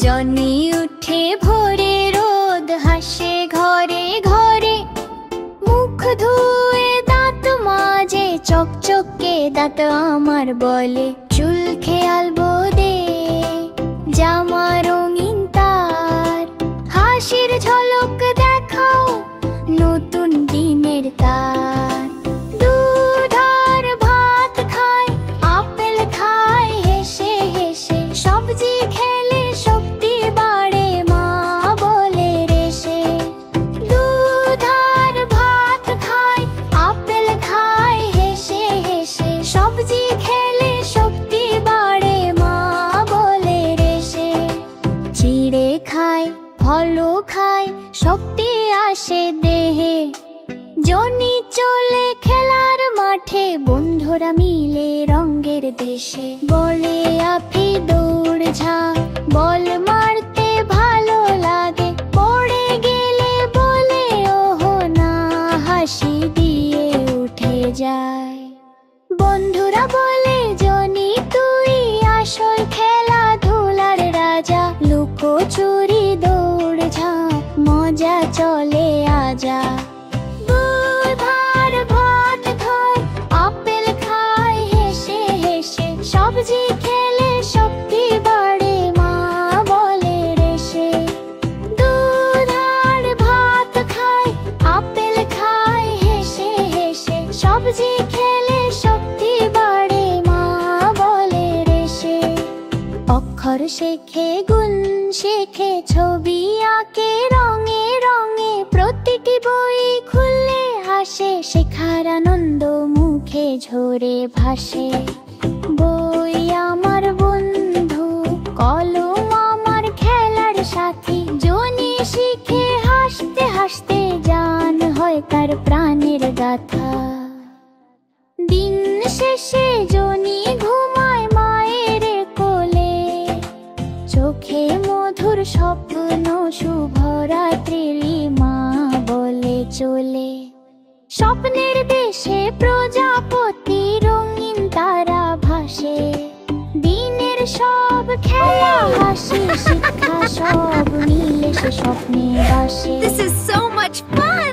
Johnny উঠে ভোরে রোদ হাসে ঘরে ঘরে, মুখ ধুয়ে দাঁত মাজে চকচকে দাঁত আমার বলে, চুল খেয়াল বোদে জামা রঙিন তার, হাসির ঝলক দেখাও নতুন দিনের তার। দুধ আর ভাত খায়, আপেল খায় হেসে হেসে, সবজি খেলে শক্তি বাড়ে মা বলে রেসে। দুধ আর ভাত খায়, আপেল খায় হেসে হেসে, সবজি খেলে শক্তি বাড়ে মা বলে রেসে। চিড়ে খায়, ফলও খায়, শক্তি আসে দেহে। জনি চলে খেলার মাঠে, বন্ধুরা মিলে রঙের দেশে। বলে আফি দৌড় ঝাঁপ, বল মারতে ভালো লাগে, পড়ে গেলে বলে ওহো না, হাসি দিয়ে উঠে যায়। বন্ধুরা বলে, জনি তুই আসল খেলাধুলার রাজা, লুকোচুরি দৌড় ঝাঁপ মজা চলে আজা। দুধ আর ভাত খায়, আপেল খায় হেসে হেসে, সবজি খেলে শক্তি বাড়ে মা বলে রেসে। দুধ আর ভাত খায়, আপেল খায় হেসে হেসে, সবজি খেলে শক্তি বাড়ে মা বলে রেসে। অক্ষর শেখে, গুণ শেখে, ছবি আঁকে রঙে রঙে, প্রতিটি বই খুললে হাসে, শেখার আনন্দ মুখে ঝরে ভাসে। বই আমার বন্ধু, কলম আমার খেলার সাথী, জনি শিখে হাসতে হাসতে, জান হয় তার প্রাণের গাথা। দিন শেষে জনি ঘুমায় মায়ের কোলে, চোখে মধুর স্বপ্ন শুভরাত্রি মা বলে চলে। স্বপ্নের দেশে প্রজাপতি রঙিন তারা ভাসে, দিনের সব খেলা হাসি শিক্ষা সব মিলে সে স্বপ্নে বাসে। This is so much fun!